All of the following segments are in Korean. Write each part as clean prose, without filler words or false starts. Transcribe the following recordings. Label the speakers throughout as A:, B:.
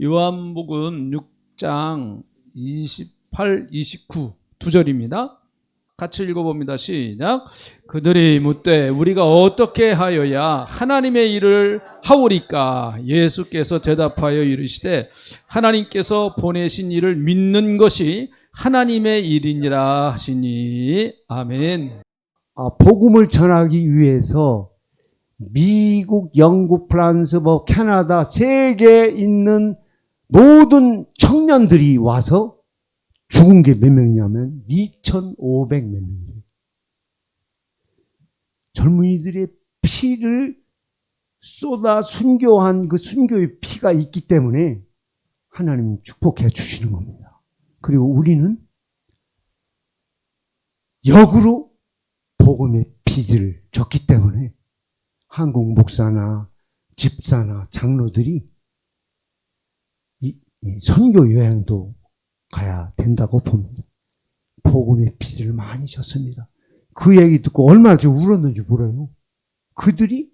A: 요한복음 6장 28, 29 두 절입니다. 같이 읽어봅니다. 시작. 그들이 묻되 우리가 어떻게 하여야 하나님의 일을 하오리까? 예수께서 대답하여 이르시되 하나님께서 보내신 일을 믿는 것이 하나님의 일이니라 하시니. 아멘.
B: 복음을 전하기 위해서 미국, 영국, 프랑스, 캐나다, 세계에 있는 모든 청년들이 와서 죽은 게 몇 명이냐면 2,500 몇 명이에요. 젊은이들의 피를 쏟아 순교한 그 순교의 피가 있기 때문에 하나님이 축복해 주시는 겁니다. 그리고 우리는 역으로 복음의 빚을 졌기 때문에 한국 목사나 집사나 장로들이 이 선교 여행도 가야 된다고 봅니다. 복음의 빚을 많이 졌습니다. 그 얘기 듣고 얼마나 울었는지 몰라요. 그들이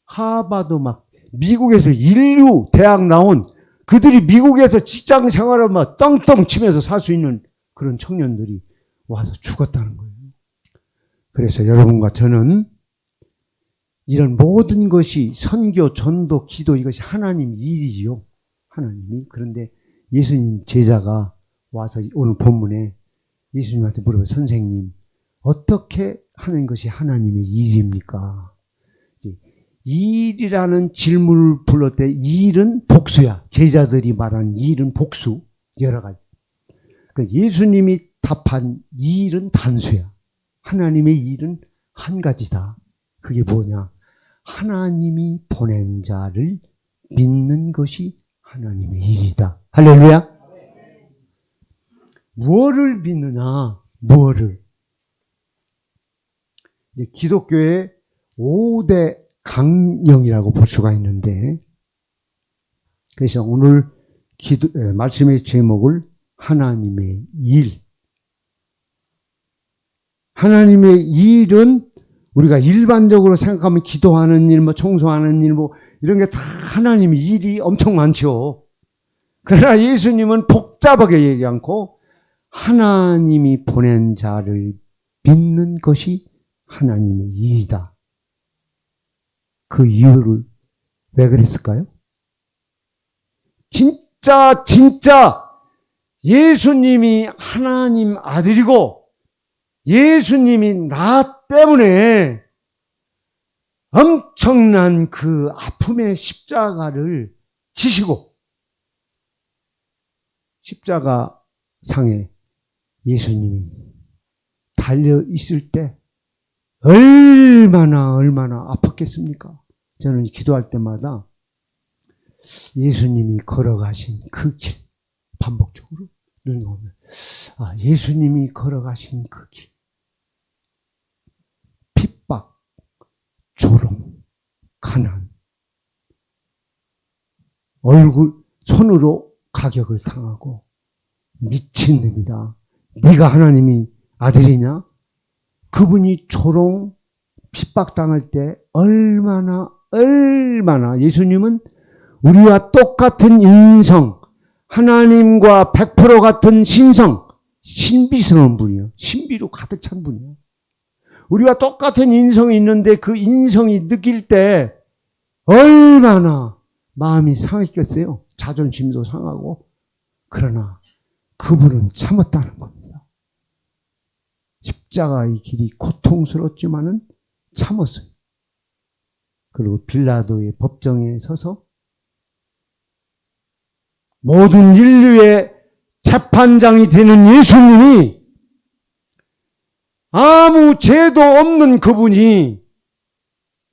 B: 하버드 막 미국에서 인류 대학 나온 그들이 미국에서 직장 생활을 막 떵떵 치면서 살 수 있는 그런 청년들이 와서 죽었다는 거예요. 그래서 여러분과 저는 이런 모든 것이 선교, 전도, 기도 이것이 하나님 일이지요. 하나님이. 그런데 예수님 제자가 와서 오늘 본문에 예수님한테 물어봐요. 선생님, 어떻게 하는 것이 하나님의 일입니까? 일이라는 질문을 불렀을 때 일은 복수야. 제자들이 말하는 일은 복수. 여러 가지. 그러니까 예수님이 답한 일은 단수야. 하나님의 일은 한 가지다. 그게 뭐냐? 하나님이 보낸 자를 믿는 것이 하나님의 일이다. 할렐루야. 무엇을 믿느냐? 무엇을? 기독교의 5대 강령이라고 볼 수가 있는데, 그래서 오늘 말씀의 제목을 하나님의 일. 하나님의 일은 우리가 일반적으로 생각하면 기도하는 일, 청소하는 일, 이런 게 다 하나님의 일이 엄청 많죠. 그러나 예수님은 복잡하게 얘기 않고 하나님이 보낸 자를 믿는 것이 하나님의 일이다. 그 이유를 왜 그랬을까요? 진짜 예수님이 하나님 아들이고 예수님이 나 때문에 엄청난 그 아픔의 십자가를 지시고 십자가 상에 예수님이 달려 있을 때 얼마나 아팠겠습니까? 저는 기도할 때마다 예수님이 걸어가신 그 길, 반복적으로 눈이 오면 예수님이 걸어가신 그 길, 핍박, 조롱, 가난, 손으로 가격을 당하고 미친 놈이다. 네가 하나님이 아들이냐? 그분이 조롱, 핍박당할 때 얼마나 예수님은 우리와 똑같은 인성, 하나님과 100% 같은 신성, 신비스러운 분이요. 신비로 가득 찬 분이요. 우리와 똑같은 인성이 있는데 그 인성이 느낄 때 얼마나 마음이 상했겠어요. 자존심도 상하고. 그러나 그분은 참았다는 겁니다. 십자가의 길이 고통스럽지만은 참았어요. 그리고 빌라도의 법정에 서서 모든 인류의 재판장이 되는 예수님이 아무 죄도 없는 그분이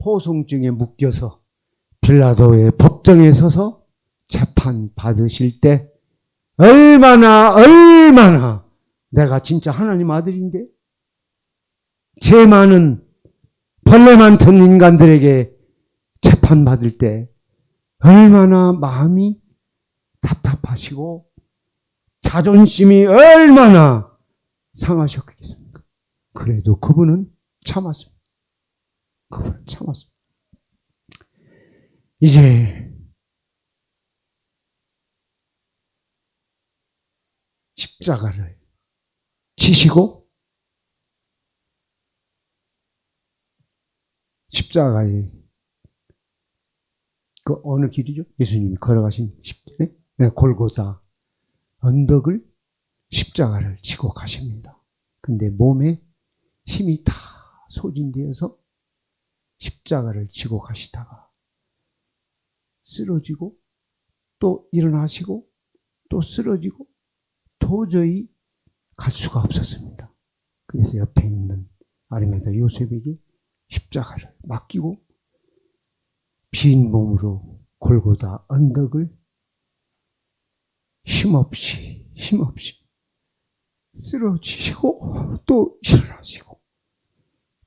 B: 포송증에 묶여서 빌라도의 법정에 서서 재판 받으실 때 얼마나 내가 진짜 하나님 아들인데 죄 많은 벌레 많던 인간들에게 재판 받을 때 얼마나 마음이 답답하시고 자존심이 얼마나 상하셨겠습니까? 그래도 그분은 참았습니다. 이제 십자가를 지시고 십자가에 그 어느 길이죠? 예수님이 걸어가신 골고다 언덕을 십자가를 지고 가십니다. 근데 몸에 힘이 다 소진되어서 십자가를 지고 가시다가 쓰러지고 또 일어나시고 또 쓰러지고 도저히 갈 수가 없었습니다. 그래서 옆에 있는 아리마다 요셉에게 십자가를 맡기고 빈 몸으로 골고다 언덕을 힘없이 쓰러지시고 또 일어나시고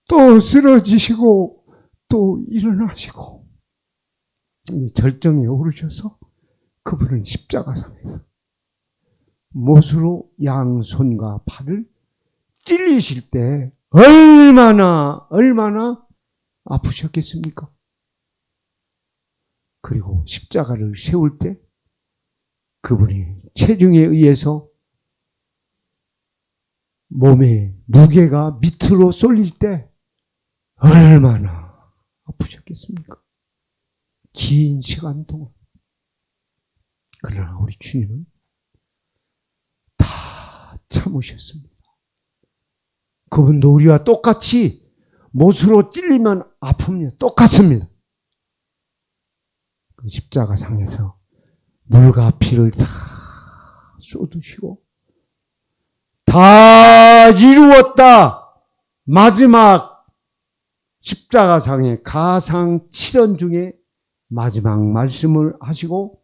B: 또 쓰러지시고 또 일어나시고 절정에 오르셔서 그분은 십자가상에서 못으로 양손과 팔을 찔리실 때 얼마나 아프셨겠습니까? 그리고 십자가를 세울 때 그분이 체중에 의해서 몸의 무게가 밑으로 쏠릴 때 얼마나 아프셨겠습니까? 긴 시간 동안. 그러나 우리 주님은 다 참으셨습니다. 그분도 우리와 똑같이 못으로 찔리면 아픕니다. 똑같습니다. 그 십자가상에서 물과 피를 다 쏟으시고 다 이루었다. 마지막 십자가상의 가상 7원 중에 마지막 말씀을 하시고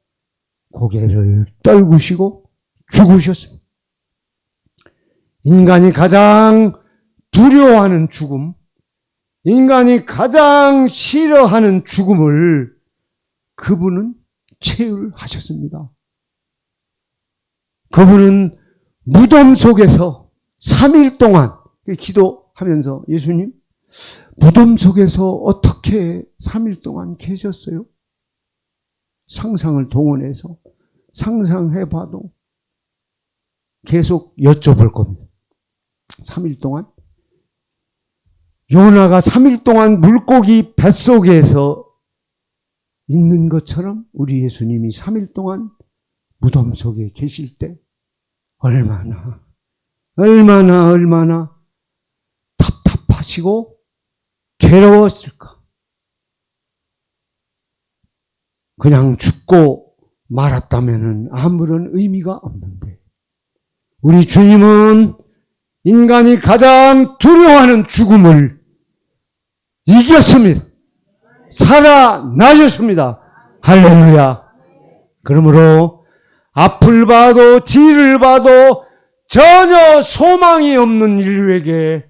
B: 고개를 떨구시고 죽으셨습니다. 인간이 가장 두려워하는 죽음, 인간이 가장 싫어하는 죽음을 그분은 체휼하셨습니다. 그분은 무덤 속에서 3일 동안 기도하면서 예수님, 무덤 속에서 어떻게 3일 동안 계셨어요? 상상을 동원해서 상상해봐도 계속 여쭤볼 겁니다. 3일 동안? 요나가 3일 동안 물고기 뱃속에서 있는 것처럼 우리 예수님이 3일 동안 무덤 속에 계실 때 얼마나 답답하시고 괴로웠을까? 그냥 죽고 말았다면 아무런 의미가 없는데 우리 주님은 인간이 가장 두려워하는 죽음을 이겼습니다. 살아나셨습니다. 할렐루야. 그러므로 앞을 봐도 뒤를 봐도 전혀 소망이 없는 인류에게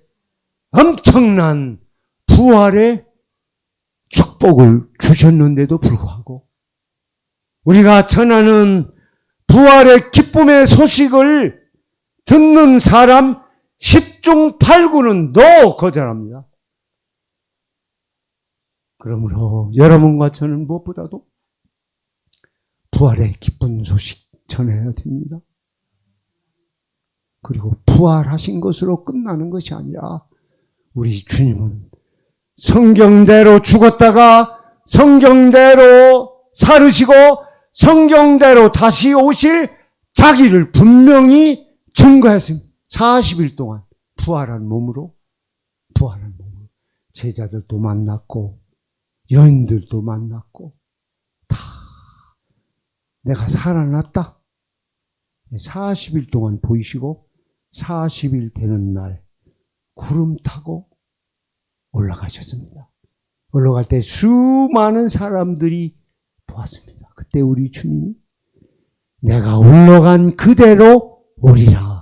B: 엄청난 부활의 축복을 주셨는데도 불구하고 우리가 전하는 부활의 기쁨의 소식을 듣는 사람 10중 8구는 거절합니다. 그러므로 여러분과 저는 무엇보다도 부활의 기쁜 소식 전해야 됩니다. 그리고 부활하신 것으로 끝나는 것이 아니라 우리 주님은 성경대로 죽었다가 성경대로 살으시고 성경대로 다시 오실 자기를 분명히 증거했습니다. 40일 동안 부활한 몸으로 제자들도 만났고 여인들도 만났고 다 내가 살아났다. 40일 동안 보이시고 40일 되는 날 구름 타고 올라가셨습니다. 올라갈 때 수많은 사람들이 보았습니다. 그때 우리 주님이 내가 올라간 그대로 오리라.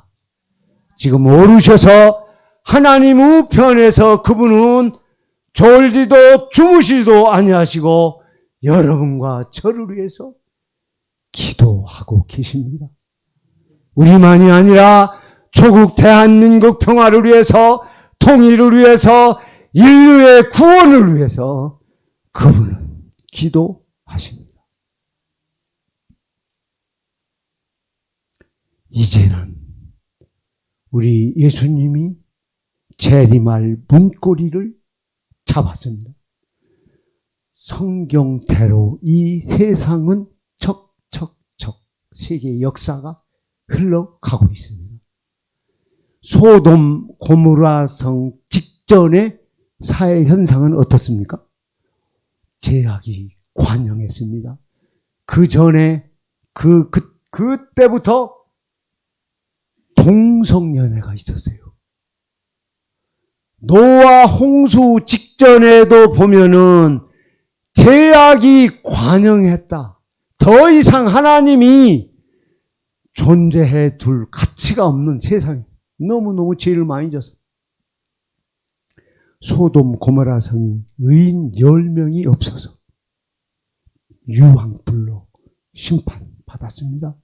B: 지금 오르셔서 하나님 우편에서 그분은 졸지도 주무시지도 아니하시고 여러분과 저를 위해서 기도하고 계십니다. 우리만이 아니라 조국 대한민국 평화를 위해서 통일을 위해서 인류의 구원을 위해서 그분은 기도하십니다. 이제는 우리 예수님이 재림할 문고리를 잡았습니다. 성경대로 이 세상은 척척척 세계의 역사가 흘러가고 있습니다. 소돔 고모라 성 직전의 사회 현상은 어떻습니까? 죄악이 관영했습니다. 그 전에 그때부터 동성연애가 있었어요. 노아 홍수 직전에도 보면은 죄악이 관영했다. 더 이상 하나님이 존재해 둘 가치가 없는 세상에 너무너무 죄를 많이 져서 소돔 고모라 성이 의인 10명이 없어서 유황불로 심판받았습니다.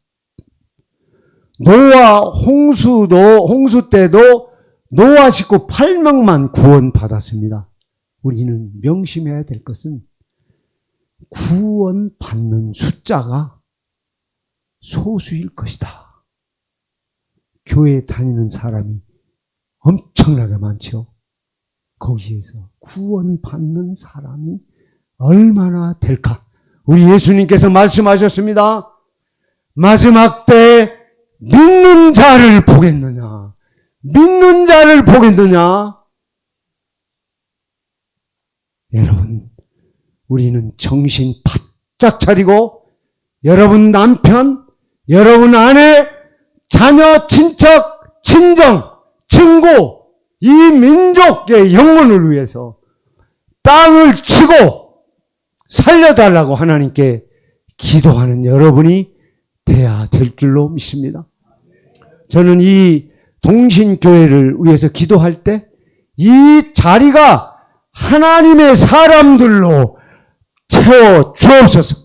B: 노아 홍수 때도 노아 식구 8명만 구원받았습니다. 우리는 명심해야 될 것은 구원받는 숫자가 소수일 것이다. 교회 다니는 사람이 엄청나게 많죠. 거기에서 구원받는 사람이 얼마나 될까? 우리 예수님께서 말씀하셨습니다. 마지막 때 믿는 자를 보겠느냐? 믿는 자를 보겠느냐? 여러분, 우리는 정신 바짝 차리고 여러분 남편, 여러분 아내, 자녀, 친척, 친정, 친구, 이 민족의 영혼을 위해서 땅을 치고 살려달라고 하나님께 기도하는 여러분이 돼야 될 줄로 믿습니다. 저는 이 동신교회를 위해서 기도할 때 이 자리가 하나님의 사람들로 채워 주옵소서.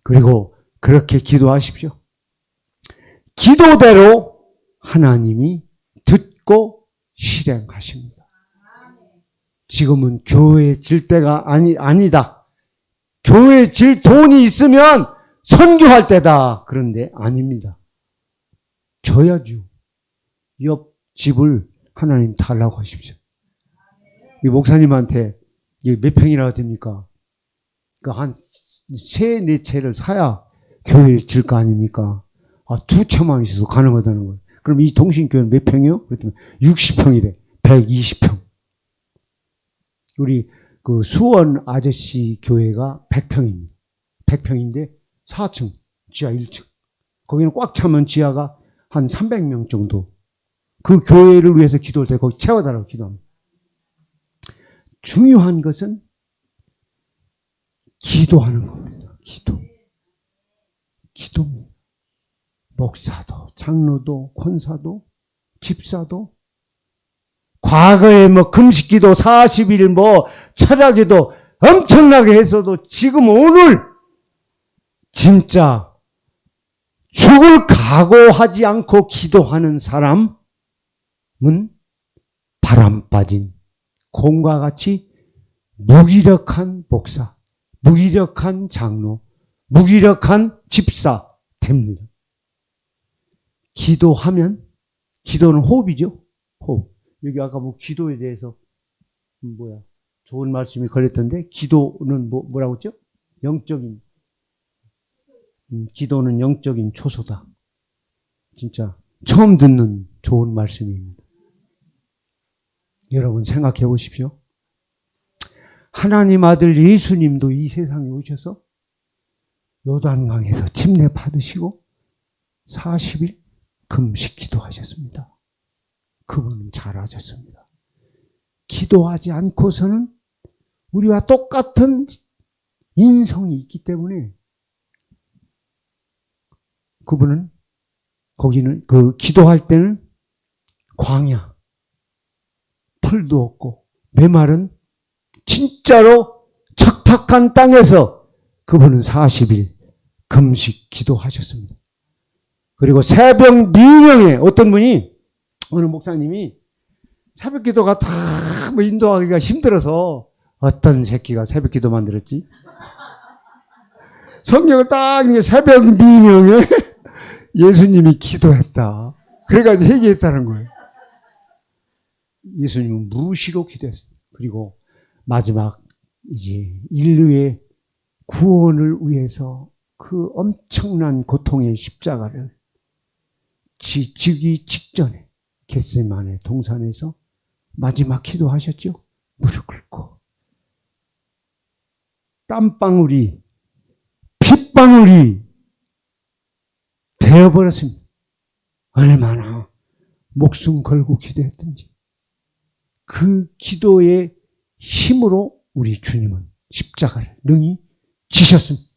B: 그리고 그렇게 기도하십시오. 기도대로 하나님이 듣고 실행하십니다. 지금은 교회 질 때가 아니다. 교회 질 돈이 있으면 선교할 때다. 그런데 아닙니다. 줘야죠. 옆 집을 하나님 달라고 하십시오. 이 목사님한테 몇 평이나 됩니까? 한 3-4채를 사야 교회를 질 거 아닙니까? 2채만 있어서 가능하다는 거예요. 그럼 이 동신교회는 몇 평이요? 그랬더니 60평이래. 120평. 우리 그 수원 아저씨 교회가 100평입니다. 100평인데 4층, 지하 1층. 거기는 꽉 차면 지하가 한 300명 정도. 그 교회를 위해서 기도할 때 거기 채워달라고 기도합니다. 중요한 것은 기도하는 겁니다. 기도입니다. 목사도, 장로도, 권사도, 집사도, 과거에 금식기도 40일 철학기도 엄청나게 했어도 지금 오늘 진짜 죽을 각오하지 않고 기도하는 사람은 바람 빠진 곰과 같이 무기력한 목사, 무기력한 장로, 무기력한 집사 됩니다. 기도하면, 기도는 호흡이죠. 호흡. 여기 아까 기도에 대해서 좋은 말씀이 걸렸던데, 기도는 뭐라고 했죠? 기도는 영적인 초소다. 진짜 처음 듣는 좋은 말씀입니다. 여러분 생각해 보십시오. 하나님 아들 예수님도 이 세상에 오셔서 요단강에서 침례 받으시고 40일 금식 기도하셨습니다. 그분은 잘하셨습니다. 기도하지 않고서는 우리와 똑같은 인성이 있기 때문에 그분은 거기는 기도할 때는 광야, 풀도 없고 메마른 진짜로 척탁한 땅에서 그분은 40일 금식 기도하셨습니다. 그리고 새벽 미명에 어떤 분이, 어느 목사님이 새벽 기도가 다 인도하기가 힘들어서 어떤 새끼가 새벽 기도 만들었지? 성경을 딱 새벽 미명에 예수님이 기도했다. 그래가지고 회개했다는 거예요. 예수님은 무시로 기도했습니다. 그리고 마지막 이제 인류의 구원을 위해서 그 엄청난 고통의 십자가를 지기 직전에 겟세마네 동산에서 마지막 기도하셨죠. 무릎 꿇고 땀방울이 핏방울이 되어버렸습니다. 얼마나 목숨 걸고 기도했든지 그 기도의 힘으로 우리 주님은 십자가를 능히 지셨습니다.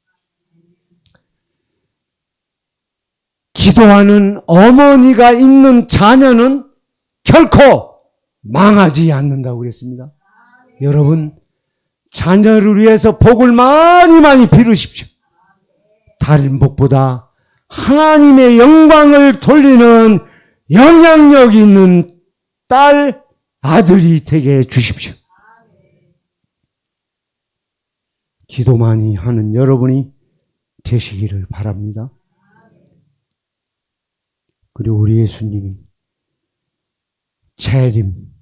B: 기도하는 어머니가 있는 자녀는 결코 망하지 않는다고 그랬습니다. 여러분, 자녀를 위해서 복을 많이 빌으십시오. 다른 복보다 하나님의 영광을 돌리는 영향력 있는 딸, 아들이 되게 해주십시오. 기도 많이 하는 여러분이 되시기를 바랍니다. 그리고 우리 예수님이 재림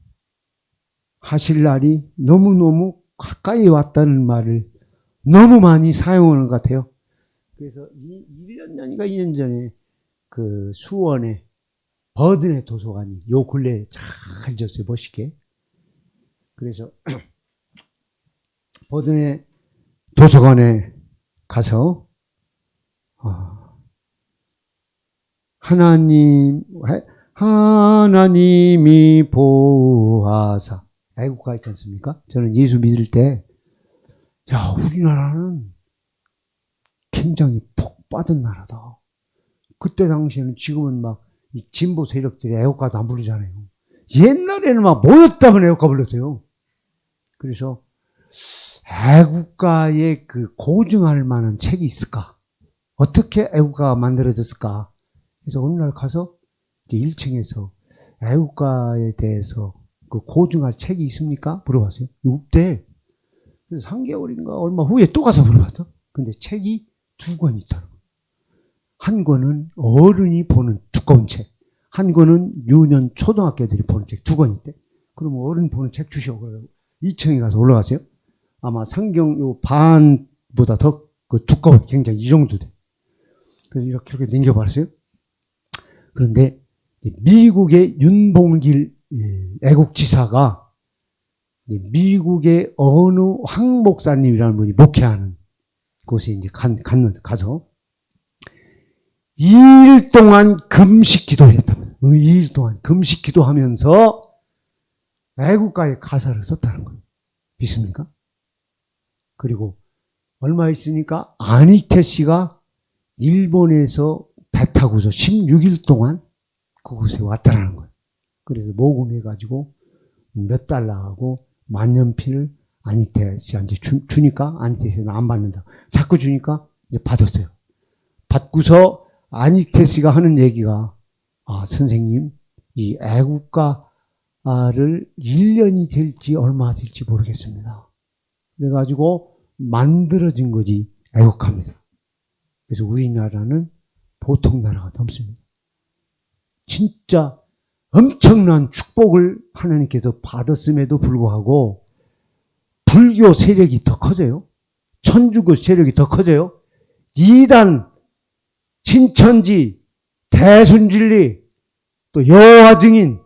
B: 하실 날이 너무너무 가까이 왔다는 말을 너무 많이 사용하는 것 같아요. 그래서 1년 전인가 2년 전에 그 수원에 버든의 도서관이 요 근래에 잘 지었어요. 멋있게. 그래서 버든의 도서관에 가서 하나님이 보호하사 애국가 있지 않습니까? 저는 예수 믿을 때 야, 우리나라는 굉장히 복 받은 나라다. 그때 당시에는 지금은 막 이 진보 세력들이 애국가도 안 부르잖아요. 옛날에는 막 모였다면 애국가 불렀어요. 그래서 애국가에 그 고증할 만한 책이 있을까? 어떻게 애국가가 만들어졌을까? 그래서 어느 날 가서 이제 1층에서 애국가에 대해서 그 고증할 책이 있습니까? 물어봤어요. 없대. 그래서 3개월인가 얼마 후에 또 가서 물어봤어. 근데 책이 2권 있더라고. 한 권은 어른이 보는 두꺼운 책, 한 권은 유년 초등학교들이 보는 책 2권 있대. 그러면 어른 보는 책 주시오. 그래서 2층에 가서 올라갔어요. 아마 상경 요 반보다 더 그 두꺼워. 굉장히 이 정도 돼. 그래서 이렇게 넘겨봤어요. 그런데 미국의 윤봉길 애국지사가 미국의 어느 황 목사님이라는 분이 목회하는 곳에 이제 가서 2일 동안 금식 기도했답니다. 2일 동안 금식 기도하면서 애국가의 가사를 썼다는 거예요. 믿습니까? 그리고 얼마 있으니까 안익태 씨가 일본에서 배 타고서 16일 동안 그곳에 왔다라는 거예요. 그래서 모금해가지고 몇 달러하고 만년필을 안익태 씨한테 주니까 안익태 씨는 안 받는다. 자꾸 주니까 이제 받았어요. 받고서 안익태 씨가 하는 얘기가 선생님 이 애국가를 1년이 될지 얼마 될지 모르겠습니다. 그래가지고 만들어진 것이 애국가입니다. 그래서 우리나라는 보통 나라가 넘습니다. 진짜 엄청난 축복을 하나님께서 받았음에도 불구하고 불교 세력이 더 커져요. 천주교 세력이 더 커져요. 이단, 신천지, 대순진리, 또 여화증인,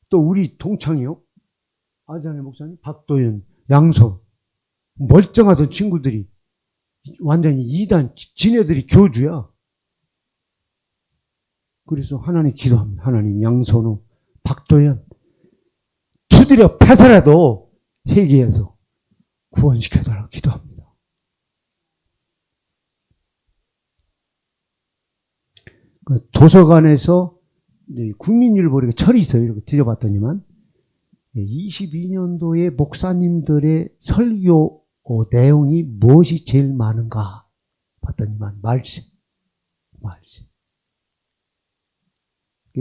B: 또 우리 동창이요. 아잖아요, 목사님. 박도현, 양소. 멀쩡하던 친구들이 완전히 이단, 지네들이 교주야. 그래서 하나님 기도합니다. 하나님 양선우, 박도현 두드려 패서라도 회개해서 구원시켜달라고 기도합니다. 그 도서관에서 국민일보 이렇게 철이 있어요. 이렇게 뒤져봤더니만 22년도에 목사님들의 설교 내용이 무엇이 제일 많은가 봤더니만 말씀.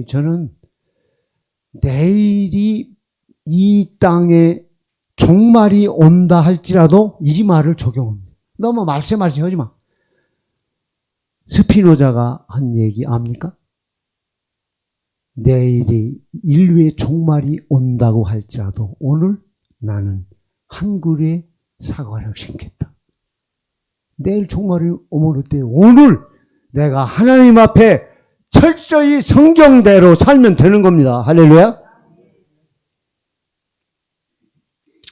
B: 저는 내일이 이 땅에 종말이 온다 할지라도 이 말을 적용합니다. 너무 말씀 하지 마. 스피노자가 한 얘기 압니까? 내일이 인류의 종말이 온다고 할지라도 오늘 나는 한 그루의 사과를 심겠다. 내일 종말이 오면 어때요? 오늘 내가 하나님 앞에 철저히 성경대로 살면 되는 겁니다. 할렐루야.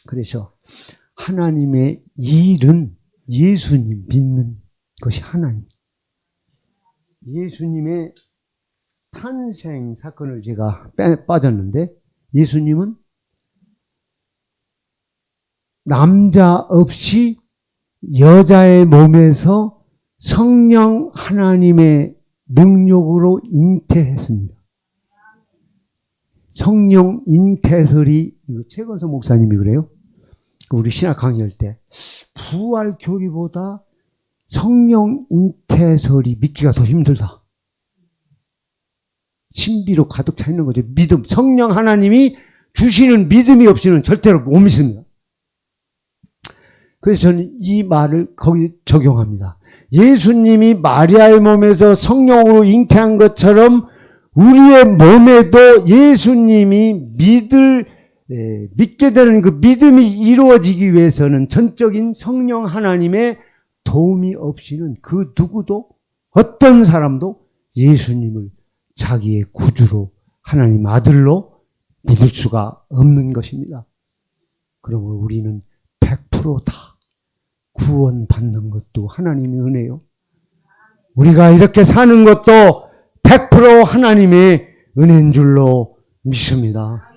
B: 그래서 하나님의 일은 예수님 믿는 것이 하나님. 예수님의 탄생 사건을 제가 빠졌는데, 예수님은 남자 없이 여자의 몸에서 성령 하나님의 능력으로 잉태했습니다. 성령 잉태설이, 이거 최건석 목사님이 그래요. 우리 신학 강의할 때 부활 교리보다 성령 잉태설이 믿기가 더 힘들다. 신비로 가득 차 있는 거죠. 믿음. 성령 하나님이 주시는 믿음이 없이는 절대로 못 믿습니다. 그래서 저는 이 말을 거기 적용합니다. 예수님이 마리아의 몸에서 성령으로 잉태한 것처럼 우리의 몸에도 예수님이 믿게 되는 그 믿음이 이루어지기 위해서는 전적인 성령 하나님의 도움이 없이는 그 누구도, 어떤 사람도 예수님을 자기의 구주로, 하나님 아들로 믿을 수가 없는 것입니다. 그러므로 우리는 100% 다 구원받는 것도 하나님의 은혜요. 우리가 이렇게 사는 것도 100% 하나님의 은혜인 줄로 믿습니다.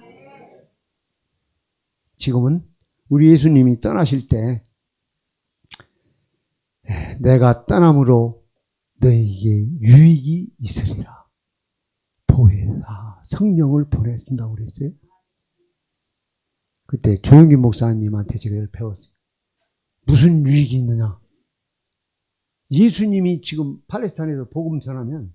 B: 지금은 우리 예수님이 떠나실 때 내가 떠남으로 너에게 유익이 있으리라. 보혜사 성령을 보내준다고 그랬어요. 그때 조영기 목사님한테 제가 이걸 배웠어요. 무슨 유익이 있느냐? 예수님이 지금 팔레스타인에서 복음 전하면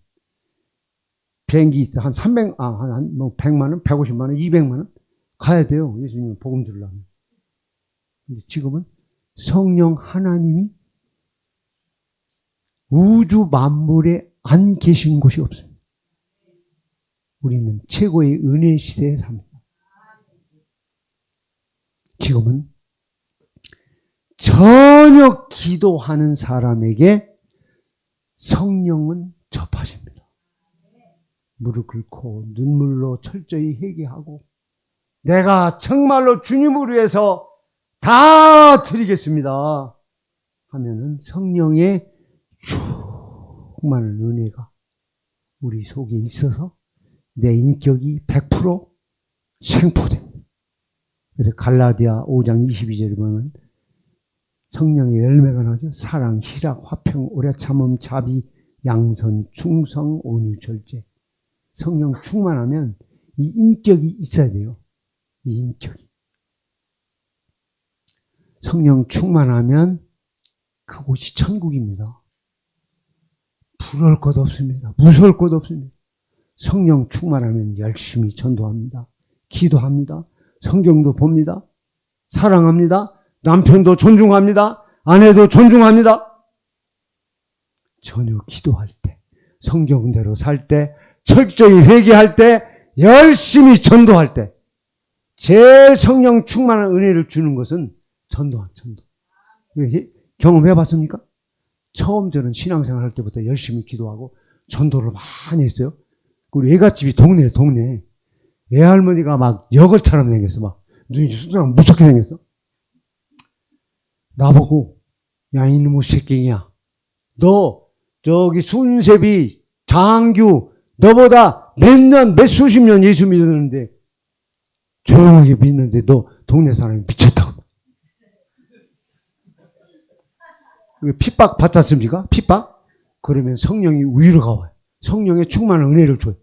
B: 비행기 한 100만 원, 150만 원, 200만 원 가야 돼요. 예수님 복음 들으려면. 근데 지금은 성령 하나님이 우주 만물에 안 계신 곳이 없습니다. 우리는 최고의 은혜 시대에 삽니다. 지금은 전혀 기도하는 사람에게 성령은 접하십니다. 무릎 꿇고 눈물로 철저히 회개하고 내가 정말로 주님을 위해서 다 드리겠습니다 하면은 성령의 충만한 은혜가 우리 속에 있어서 내 인격이 100% 생포됩니다. 그래서 갈라디아 5장 22절에 보면 성령의 열매가 나죠. 사랑, 희락, 화평, 오래 참음, 자비, 양선, 충성, 온유, 절제. 성령 충만하면 이 인격이 있어야 돼요. 이 인격이. 성령 충만하면 그곳이 천국입니다. 부러울 것 없습니다. 무서울 것 없습니다. 성령 충만하면 열심히 전도합니다. 기도합니다. 성경도 봅니다. 사랑합니다. 남편도 존중합니다. 아내도 존중합니다. 전혀 기도할 때, 성경대로 살 때, 철저히 회개할 때, 열심히 전도할 때, 제일 성령 충만한 은혜를 주는 것은 전도. 경험해 봤습니까? 처음 저는 신앙생활 할 때부터 열심히 기도하고 전도를 많이 했어요. 우리 애갓집이 동네. 애할머니가 막 여걸처럼 생겼어. 막 눈이 쑥쑥 무섭게 생겼어. 나보고, 야, 이놈의 새끼야. 너, 저기 순세비, 장규, 너보다 몇 수십 년 예수 믿었는데, 조용하게 믿는데, 너 동네 사람이 미쳤다고. 핍박 받았습니까? 핍박? 그러면 성령이 위로가 와요. 성령의 충만한 은혜를 줘요.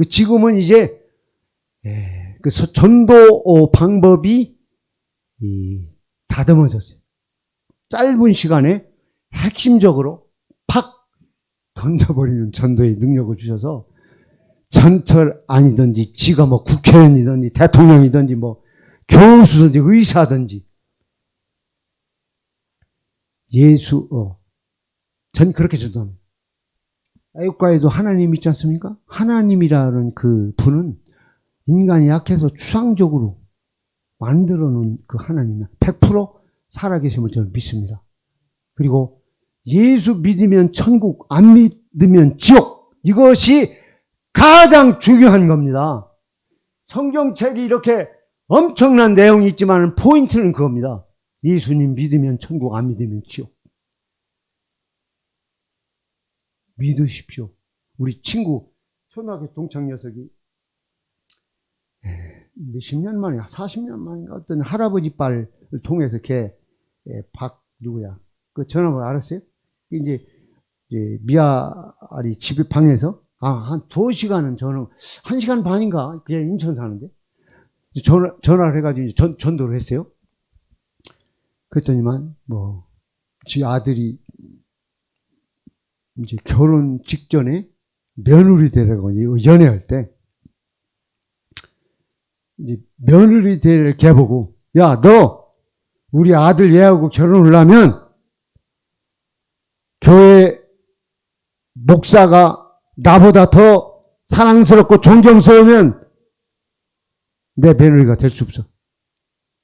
B: 지금은 이제, 그 전도 방법이 다듬어졌어요. 짧은 시간에 핵심적으로 팍 던져버리는 전도의 능력을 주셔서 전철 아니든지 지가 뭐 국회의원이든지 대통령이든지 뭐 교수든지 의사든지 전 그렇게 전도합니다. 애국가에도 하나님 있지 않습니까? 하나님이라는 그 분은 인간이 약해서 추상적으로 만들어 놓은 그 하나님은 100% 살아계심을 저는 믿습니다. 그리고 예수 믿으면 천국, 안 믿으면 지옥. 이것이 가장 중요한 겁니다. 성경책이 이렇게 엄청난 내용이 있지만 포인트는 그겁니다. 예수님 믿으면 천국, 안 믿으면 지옥. 믿으십시오. 우리 친구, 초등학교 동창 녀석이 몇십 년 만에, 40년 만인가 어떤 할아버지 빨을 통해서 누구야? 그 전화번호 알았어요? 이제 미아리 집에 방에서, 한 2시간은 저는, 1시간 반인가? 그냥 인천 사는데. 전화를 해가지고 전도를 했어요. 그랬더니만, 지 아들이 이제 결혼 직전에 며느리 되라고 연애할 때, 이제 며느리 될 걔 보고, 야, 너 우리 아들 얘하고 결혼을 하면 교회 목사가 나보다 더 사랑스럽고 존경스러우면 내 며느리가 될 수 없어.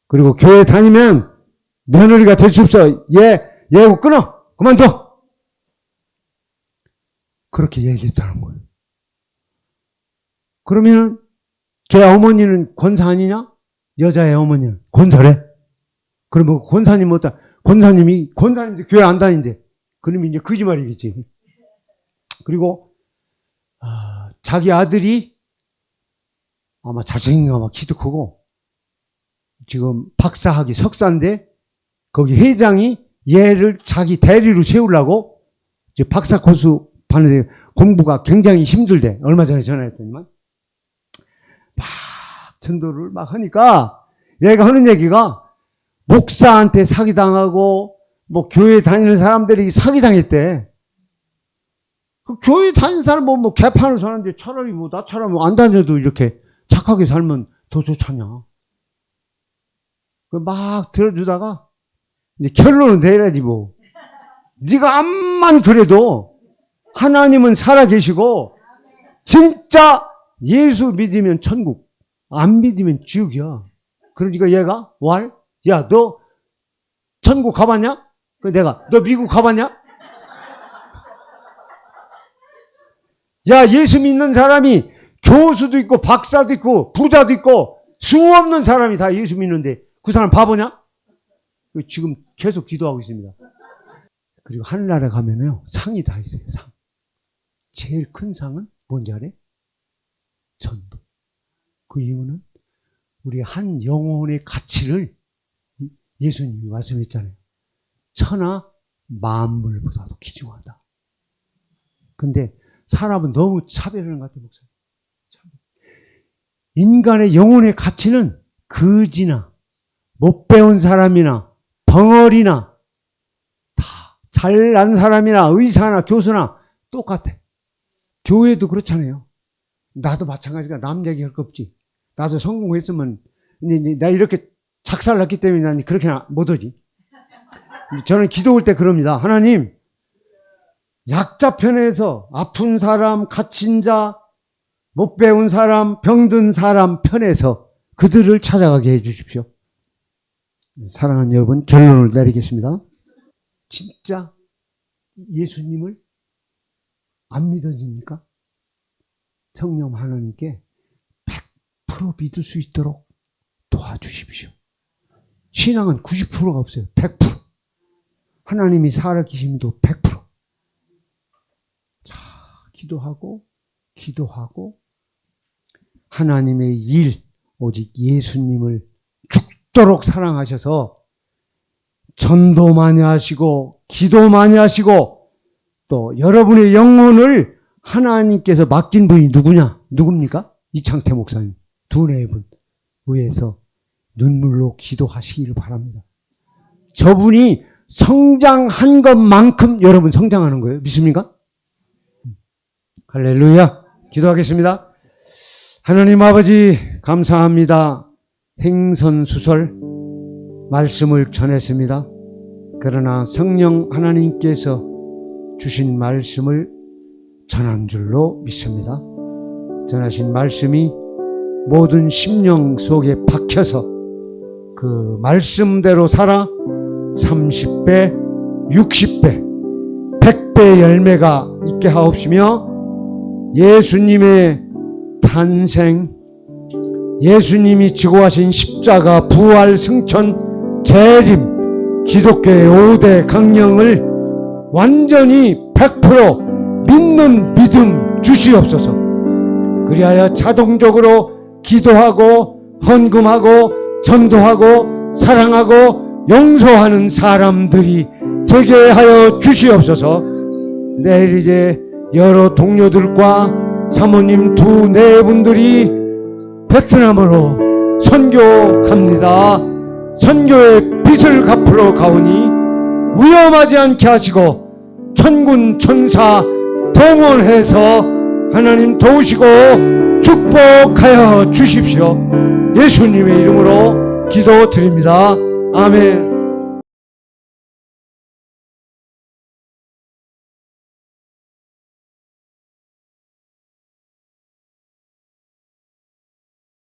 B: 그리고 교회 다니면 며느리가 될 수 없어. 얘하고 끊어. 그만둬. 그렇게 얘기했다는 거예요. 그러면 걔 어머니는 권사 아니냐? 여자의 어머니는 권사래. 그러면 권사님 어떠? 권사님도 교회 안 다닌대. 그러면 이제 거짓말이겠지. 그리고 자기 아들이 아마 잘생긴 거 키도 크고 지금 박사학위 석사인데 거기 회장이 얘를 자기 대리로 세우려고 이제 박사 코스 받는데 공부가 굉장히 힘들대. 얼마 전에 전화했더니만 막 전도를 막 하니까 얘가 하는 얘기가 목사한테 사기당하고 교회 다니는 사람들이 사기당했대. 그 교회 다니는 사람 개판을 사는데 차라리 나처럼 안 다녀도 이렇게 착하게 살면 더 좋잖냐. 막 들어주다가 이제 결론은 내야지 뭐. 네가 암만 그래도 하나님은 살아계시고 진짜 예수 믿으면 천국, 안 믿으면 지옥이야. 그러니까 얘가 야, 너 천국 가봤냐? 내가 너 미국 가봤냐? 야, 예수 믿는 사람이 교수도 있고 박사도 있고 부자도 있고 수 없는 사람이 다 예수 믿는데 그 사람 바보냐? 지금 계속 기도하고 있습니다. 그리고 하늘나라 가면요 상이 다 있어요. 상. 제일 큰 상은 뭔지 알아요? 전도. 그 이유는 우리 한 영혼의 가치를 예수님이 말씀했잖아요. 천하 만물보다도 귀중하다. 근데 사람은 너무 차별하는 것 같아요, 목사님. 인간의 영혼의 가치는 거지나 못 배운 사람이나 벙어리나 다 잘난 사람이나 의사나 교수나 똑같아. 교회도 그렇잖아요. 나도 마찬가지가 남 얘기할 거 없지. 나도 성공했으면 나 이렇게 작살났기 때문에 난 그렇게 못하지. 저는 기도 올 때 그럽니다. 하나님, 약자 편에서 아픈 사람, 갇힌 자, 못 배운 사람, 병든 사람 편에서 그들을 찾아가게 해 주십시오. 사랑하는 여러분, 결론을 내리겠습니다. 진짜 예수님을 안 믿어집니까? 성령 하나님께 100% 믿을 수 있도록 도와주십시오. 신앙은 90%가 없어요. 100%. 하나님이 살아계심도 100%. 자, 기도하고 하나님의 일, 오직 예수님을 죽도록 사랑하셔서 전도 많이 하시고 기도 많이 하시고 또 여러분의 영혼을 하나님께서 맡긴 분이 누굽니까? 이창태 목사님. 두뇌의 분. 위에서 눈물로 기도하시기를 바랍니다. 저분이 성장한 것만큼 여러분 성장하는 거예요. 믿습니까? 할렐루야. 기도하겠습니다. 하나님 아버지 감사합니다. 행선수설 말씀을 전했습니다. 그러나 성령 하나님께서 주신 말씀을 전한 줄로 믿습니다. 전하신 말씀이 모든 심령 속에 박혀서 그 말씀대로 살아 30배, 60배, 100배 열매가 있게 하옵시며 예수님의 탄생, 예수님이 지고 하신 십자가, 부활, 승천, 재림, 기독교의 5대 강령을 완전히 100% 믿는 믿음 주시옵소서. 그리하여 자동적으로 기도하고 헌금하고 전도하고 사랑하고 용서하는 사람들이 되게 하여 주시옵소서. 내일 이제 여러 동료들과 사모님 두 네 분들이 베트남으로 선교 갑니다. 선교의 빚을 갚으러 가오니 위험하지 않게 하시고 천군 천사 동원해서 하나님 도우시고 축복하여 주십시오. 예수님의 이름으로 기도드립니다. 아멘.